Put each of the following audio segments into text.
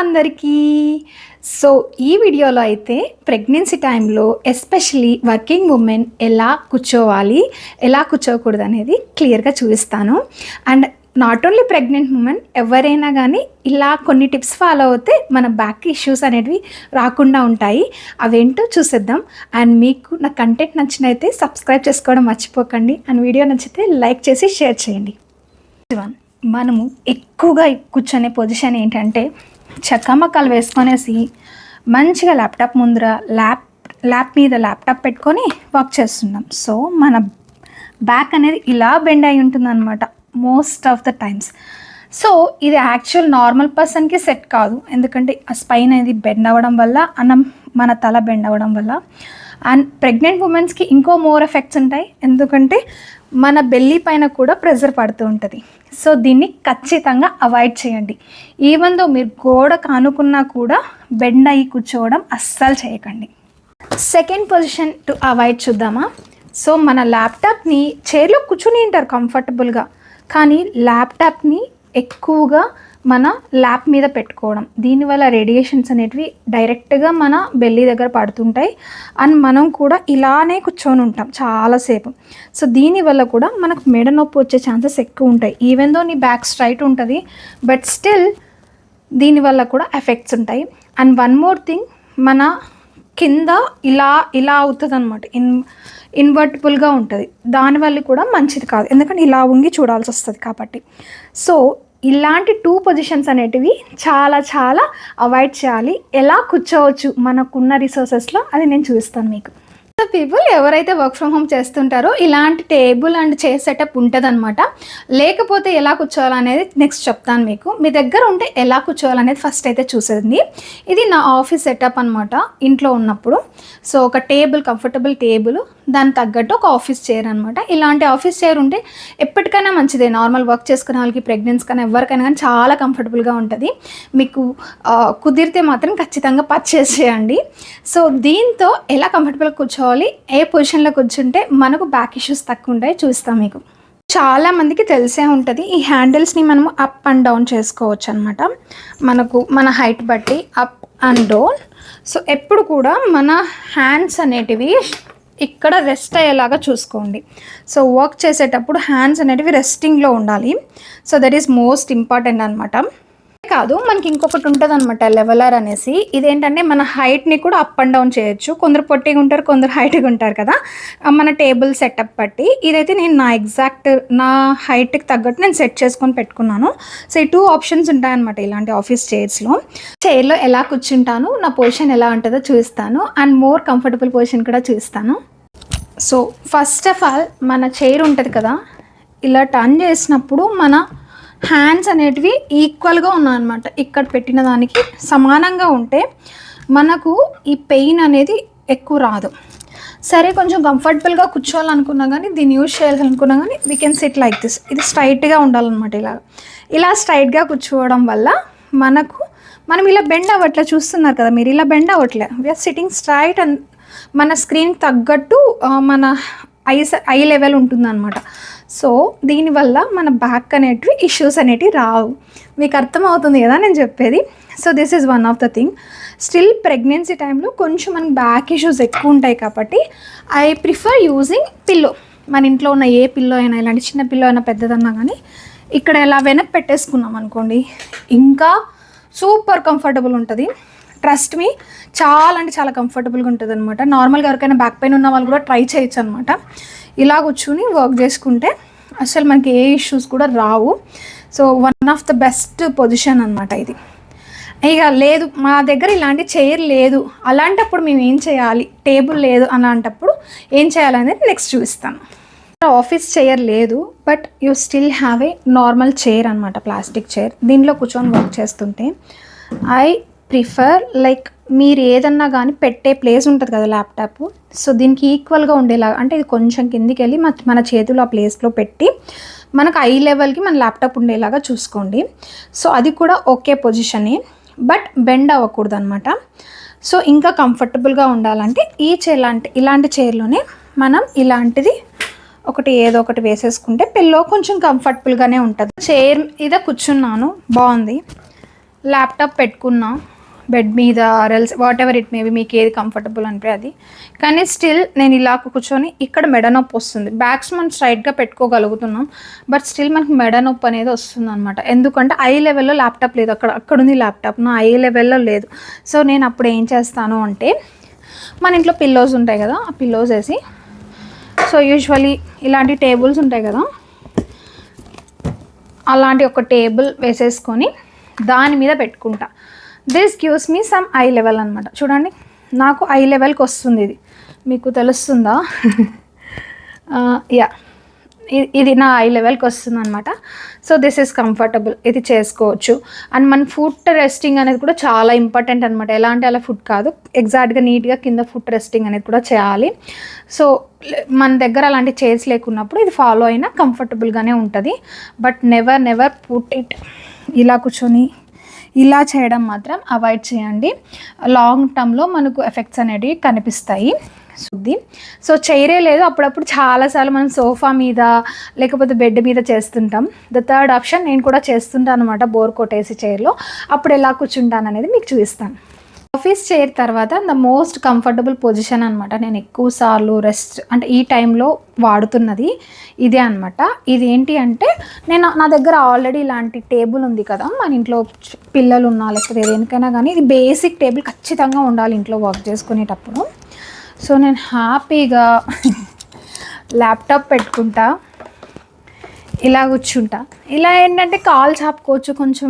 అందరికీ. సో ఈ వీడియోలో అయితే ప్రెగ్నెన్సీ టైంలో ఎస్పెషలీ వర్కింగ్ ఉమెన్ ఎలా కూర్చోవాలి, ఎలా కూర్చోకూడదు అనేది క్లియర్గా చూపిస్తాను. And not only pregnant women, ఎవరైనా కానీ ఇలా కొన్ని టిప్స్ ఫాలో అవుతే మన బ్యాక్ ఇష్యూస్ అనేవి రాకుండా ఉంటాయి. అవేంటో చూసేద్దాం. అండ్ మీకు నా కంటెంట్ నచ్చినైతే సబ్స్క్రైబ్ చేసుకోవడం మర్చిపోకండి. అండ్ వీడియో నచ్చితే లైక్ చేసి షేర్ చేయండి. మనము ఎక్కువగా కూర్చొనే పొజిషన్ ఏంటంటే చక్కమక్కలు వేసుకొనేసి మంచిగా ల్యాప్టాప్ ముందర ల్యాప్ మీద ల్యాప్టాప్ పెట్టుకొని వర్క్ చేస్తున్నాం. సో మన బ్యాక్ అనేది ఇలా బెండ్ అయి ఉంటుందన్నమాట most of the times. So ఇది యాక్చువల్ నార్మల్ పర్సన్కి సెట్ కాదు, ఎందుకంటే ఆ స్పైన్ అనేది బెండ్ అవ్వడం వల్ల మన తల బెండ్ అవ్వడం వల్ల. అండ్ ప్రెగ్నెంట్ ఉమెన్స్కి ఇంకో మోర్ ఎఫెక్ట్స్ ఉంటాయి, ఎందుకంటే మన బెల్లీ పైన కూడా ప్రెషర్ పడుతూ ఉంటుంది. సో దీన్ని ఖచ్చితంగా అవాయిడ్ చేయండి. ఈవెన్ దో మీరు గోడ కానుకున్నా కూడా బెండ్ అయ్యి కూర్చోవడం అస్సలు చేయకండి. సెకండ్ పొజిషన్ టు అవాయిడ్ చూద్దామా. సో మన ల్యాప్టాప్ని చైర్లో కూర్చుని ఉంటారు కంఫర్టబుల్గా, కానీ ల్యాప్టాప్ని ఎక్కువగా మన ల్యాప్ మీద పెట్టుకోవడం, దీనివల్ల రేడియేషన్స్ అనేటివి డైరెక్ట్గా మన బెల్లీ దగ్గర పడుతుంటాయి. అండ్ మనం కూడా ఇలానే కూర్చొని ఉంటాం చాలాసేపు. సో దీనివల్ల కూడా మనకు మెడ నొప్పి వచ్చే ఛాన్సెస్ ఎక్కువ ఉంటాయి. ఈవెన్ దో నీ బ్యాక్ స్ట్రైట్ ఉంటుంది, బట్ స్టిల్ దీనివల్ల కూడా ఎఫెక్ట్స్ ఉంటాయి. అండ్ వన్ మోర్ థింగ్, మన కింద ఇలా అవుతుంది అనమాట, ఇన్వర్టిబుల్గా ఉంటుంది. దానివల్ల కూడా మంచిది కాదు, ఎందుకంటే ఇలా ఉంగి చూడాల్సి వస్తుంది కాబట్టి. సో ఇలాంటి 2 పొజిషన్స్ అనేటివి చాలా అవాయిడ్ చేయాలి. ఎలా కూర్చోవచ్చు మనకున్న రిసోర్సెస్లో అది నేను చూపిస్తాను మీకు. పీపుల్ ఎవరైతే వర్క్ ఫ్రమ్ హోమ్ చేస్తుంటారో ఇలాంటి టేబుల్ అండ్ చైర్ సెటప్ ఉంటుంది అనమాట. లేకపోతే ఎలా కూర్చోవాలనేది నెక్స్ట్ చెప్తాను మీకు. మీ దగ్గర ఉంటే ఎలా కూర్చోవాలనేది ఫస్ట్ అయితే చూసేది. ఇది నా ఆఫీస్ సెటప్ అనమాట ఇంట్లో ఉన్నప్పుడు. సో ఒక టేబుల్, కంఫర్టబుల్ టేబుల్, దానికి తగ్గట్టు ఒక ఆఫీస్ చైర్ అనమాట. ఇలాంటి ఆఫీస్ చైర్ ఉంటే ఎప్పటికైనా మంచిదే. నార్మల్ వర్క్ చేసుకునే వాళ్ళకి, ప్రెగ్నెన్సీ కానీ ఎవరికైనా కానీ చాలా కంఫర్టబుల్గా ఉంటుంది. మీకు కుదిరితే మాత్రం ఖచ్చితంగా పర్చేస్ చేయండి. సో దీంతో ఎలా కంఫర్టబుల్గా కూర్చోవాలి, ఏ పొజిషన్లో కూర్చుంటే మనకు బ్యాక్ ఇష్యూస్ తక్కువ ఉంటాయి చూస్తాం మీకు. చాలా మందికి తెలిసే ఉంటుంది, ఈ హ్యాండిల్స్ని మనము అప్ అండ్ డౌన్ చేసుకోవచ్చు అనమాట. మన హైట్ బట్టి అప్ అండ్ డౌన్. సో ఎప్పుడు కూడా మన హ్యాండ్స్ అనేటివి ఇక్కడ రెస్ట్ అయ్యేలాగా చూసుకోండి. సో వర్క్ చేసేటప్పుడు హ్యాండ్స్ అనేటివి రెస్టింగ్లో ఉండాలి. So that is most important అనమాట. కాదు, మనకి ఇంకొకటి ఉంటుంది అనమాట, లెవెలర్ అనేసి. ఇదేంటంటే మన హైట్ని కూడా అప్ అండ్ డౌన్ చేయొచ్చు. కొందరు పొట్టిగా ఉంటారు, కొందరు హైట్గా ఉంటారు కదా, మన టేబుల్ సెటప్ బట్టి. ఇదైతే నేను నా హైట్కి తగ్గట్టు నేను సెట్ చేసుకొని పెట్టుకున్నాను. సో ఈ 2 ఆప్షన్స్ ఉంటాయన్నమాట ఇలాంటి ఆఫీస్ చైర్లో ఎలా కూర్చుంటాను, నా పొజిషన్ ఎలా ఉంటుందో చూపిస్తాను. అండ్ మోర్ కంఫర్టబుల్ పొజిషన్ కూడా చూపిస్తాను. సో ఫస్ట్ ఆఫ్ ఆల్, మన చైర్ ఉంటుంది కదా, ఇలా టర్న్ చేసినప్పుడు మన హ్యాండ్స్ అనేటివి ఈక్వల్గా ఉన్నాయన్నమాట. ఇక్కడ పెట్టిన దానికి సమానంగా ఉంటే మనకు ఈ పెయిన్ అనేది ఎక్కువ రాదు. సరే, కొంచెం కంఫర్టబుల్గా కూర్చోవాలనుకున్నా కానీ, దీన్ని యూజ్ చేయాలనుకున్నా కానీ, we can SIT like this. ఇది స్ట్రైట్గా ఉండాలన్నమాట. ఇలా స్ట్రైట్గా కూర్చోవడం వల్ల మనం ఇలా బెండ్ అవ్వట్లే. చూస్తున్నారు కదా మీరు, ఇలా బెండ్ అవ్వట్లే. We are sitting straight. అండ్ మన స్క్రీన్ తగ్గట్టు మన ఐ లెవెల్ ఉంటుందన్నమాట. సో దీనివల్ల మన బ్యాక్ అనేటివి ఇష్యూస్ అనేటివి రావు. మీకు అర్థమవుతుంది కదా నేను చెప్పేది. So this is one of the thing. Still pregnancy టైంలో కొంచెం మనకి బ్యాక్ ఇష్యూస్ ఎక్కువ ఉంటాయి కాబట్టి ఐ ప్రిఫర్ యూజింగ్ పిల్లో. మన ఇంట్లో ఉన్న ఏ పిల్లో అయినా, ఇలాంటి చిన్న పిల్లో అయినా పెద్దదన్నా కానీ, ఇక్కడ ఇలా వెనక్కి పెట్టేసుకున్నాం అనుకోండి, ఇంకా సూపర్ కంఫర్టబుల్ ఉంటుంది. ట్రస్ట్ మీ, చాలా అంటే చాలా కంఫర్టబుల్గా ఉంటుంది అనమాట. నార్మల్గా ఎవరికైనా బ్యాక్ పెయిన్ ఉన్న వాళ్ళు కూడా ట్రై చేయొచ్చు అనమాట. ఇలా కూర్చుని వర్క్ చేసుకుంటే అసలు మనకి ఏ ఇష్యూస్ కూడా రావు. So one of the best position అనమాట ఇది. ఇక లేదు, మా దగ్గర ఇలాంటి చైర్ లేదు, అలాంటప్పుడు మేము ఏం చేయాలి, టేబుల్ లేదు అలాంటప్పుడు ఏం చేయాలనేది నెక్స్ట్ చూపిస్తాను. ఆఫీస్ చైర్ లేదు, but you still have a normal chair అనమాట, ప్లాస్టిక్ చైర్. దీనిలో కూర్చొని వర్క్ చేస్తుంటే ఐ ప్రిఫర్ లైక్, మీరు ఏదన్నా కానీ పెట్టే ప్లేస్ ఉంటుంది కదా ల్యాప్టాప్, సో దీనికి ఈక్వల్గా ఉండేలాగా, అంటే ఇది కొంచెం కిందికి వెళ్ళి మన చేతులు ఆ ప్లేస్లో పెట్టి మనకు ఐ లెవెల్కి మన ల్యాప్టాప్ ఉండేలాగా చూసుకోండి. సో అది కూడా ఓకే పొజిషనే, బట్ బెండ్ అవ్వకూడదు అనమాట. సో ఇంకా కంఫర్టబుల్గా ఉండాలంటే ఇలాంటి చైర్లోనే మనం ఇలాంటిది ఏదో ఒకటి వేసేసుకుంటే పిల్లో కొంచెం కంఫర్టబుల్గానే ఉంటుంది. చైర్ మీద కూర్చున్నాను, బాగుంది. ల్యాప్టాప్ పెట్టుకున్నా బెడ్ మీద ఆర్ఎల్స్ వాట్ ఎవర్ ఇట్ మేబీ మీకు ఏది కంఫర్టబుల్ అనిపే అది. కానీ స్టిల్ నేను ఇలా కూర్చొని ఇక్కడ మెడ నొప్పి వస్తుంది. బ్యాక్స్ మనం స్ట్రైట్గా పెట్టుకోగలుగుతున్నాం, బట్ స్టిల్ మనకి మెడ నొప్పి అనేది వస్తుంది అనమాట. ఎందుకంటే ఐ లెవెల్లో ల్యాప్టాప్ లేదు, అక్కడ ఉంది ల్యాప్టాప్, నా ఐ లెవెల్లో లేదు. సో నేను అప్పుడు ఏం చేస్తాను అంటే, మన ఇంట్లో పిల్లోస్ ఉంటాయి కదా, ఆ పిల్లోస్ వేసి, సో యూజువలీ ఇలాంటి టేబుల్స్ ఉంటాయి కదా, అలాంటి ఒక టేబుల్ వేసేసుకొని దాని మీద పెట్టుకుంటా. This gives me some I level అనమాట. చూడండి నాకు ఐ లెవెల్కి వస్తుంది, ఇది మీకు తెలుస్తుందా? యా, ఇది నా ఐ లెవెల్కి వస్తుంది అనమాట. సో దిస్ ఈజ్ కంఫర్టబుల్, ఇది చేసుకోవచ్చు. అండ్ మన ఫుట్ రెస్టింగ్ అనేది కూడా చాలా ఇంపార్టెంట్ అనమాట. ఎలా అంటే అలా ఫుట్ కాదు, ఎగ్జాక్ట్గా నీట్గా కింద ఫుట్ రెస్టింగ్ అనేది కూడా చేయాలి. సో మన దగ్గర అలాంటి చైర్స్ లేకున్నప్పుడు ఇది ఫాలో అయినా కంఫర్టబుల్గానే ఉంటుంది. బట్ నెవర్ పుట్ ఇట్ ఇలా కూర్చొని ఇలా చేయడం మాత్రం అవాయిడ్ చేయండి. లాంగ్ టర్మ్లో మనకు ఎఫెక్ట్స్ అనేవి కనిపిస్తాయి. శుద్ధి. సో చైరే లేదు, అప్పుడప్పుడు చాలాసార్లు మనం సోఫా మీద లేకపోతే బెడ్ మీద చేస్తుంటాం. ద థర్డ్ ఆప్షన్ నేను కూడా చేస్తుంటాను అనమాట, బోర్ కొట్టేసి చైర్లో. అప్పుడు ఎలా కూర్చుంటాను అనేది మీకు చూపిస్తాను. ఆఫీస్ చైర్ తర్వాత ద మోస్ట్ కంఫర్టబుల్ పొజిషన్ అనమాట. నేను ఎక్కువ సార్లు రెస్ట్ అంటే ఈ టైంలో వాడుతున్నది ఇదే అనమాట. ఇది ఏంటి అంటే, నా దగ్గర ఆల్రెడీ ఇలాంటి టేబుల్ ఉంది కదా, మన ఇంట్లో పిల్లలు ఉన్నా లేకపోతే దేనికైనా కానీ ఇది బేసిక్ టేబుల్ ఖచ్చితంగా ఉండాలి ఇంట్లో వర్క్ చేసుకునేటప్పుడు. సో నేను హ్యాపీగా ల్యాప్టాప్ పెట్టుకుంటా, ఇలా కూర్చుంటా. ఇలా ఏంటంటే కాలు చాపుకోవచ్చు, కొంచెం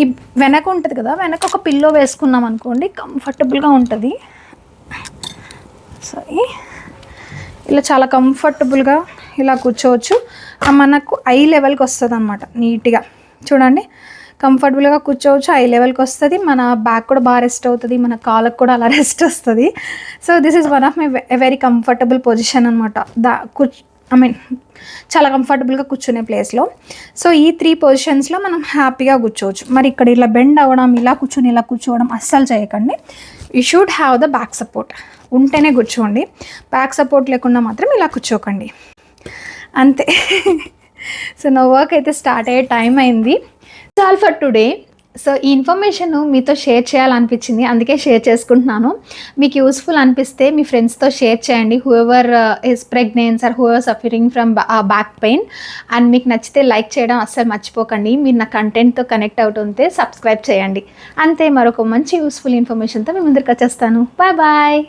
ఈ వెనక ఉంటుంది కదా, వెనక ఒక పిల్లో వేసుకున్నాం అనుకోండి కంఫర్టబుల్గా ఉంటుంది. సరే ఇలా చాలా కంఫర్టబుల్గా ఇలా కూర్చోవచ్చు. మనకు ఐ లెవెల్కి వస్తుంది అనమాట. నీట్గా చూడండి, కంఫర్టబుల్గా కూర్చోవచ్చు, ఐ లెవెల్కి వస్తుంది. మన బ్యాక్ కూడా బాగా రెస్ట్ అవుతుంది, మన కాళ్ళకు కూడా అలా రెస్ట్ వస్తుంది. So this is one of my very comfortable position అనమాట. చాలా కంఫర్టబుల్గా కూర్చునే ప్లేస్లో. సో ఈ 3 పొజిషన్స్లో మనం హ్యాపీగా కూర్చోవచ్చు. మరి ఇక్కడ ఇలా బెండ్ అవ్వడం, ఇలా కూర్చోవడం అస్సలు చేయకండి. You should have the back support, ఉంటేనే కూర్చోండి. బ్యాక్ సపోర్ట్ లేకుండా మాత్రం ఇలా కూర్చోకండి, అంతే. సో నా వర్క్ అయితే స్టార్ట్ అయ్యే టైం అయింది. All for today. సో ఈ ఇన్ఫర్మేషన్ మీతో షేర్ చేయాలనిపించింది, అందుకే షేర్ చేసుకుంటున్నాను. మీకు యూస్ఫుల్ అనిపిస్తే మీ ఫ్రెండ్స్తో షేర్ చేయండి, whoever is pregnants or whoever suffering from back pain. And మీకు నచ్చితే లైక్ చేయడం అస్సలు మర్చిపోకండి. మీరు నా కంటెంట్తో కనెక్ట్ అవుతుంటే సబ్స్క్రైబ్ చేయండి. అంతే, మరొక మంచి యూస్ఫుల్ ఇన్ఫర్మేషన్తో మీ ముందరికి వచ్చేస్తాను. Bye bye.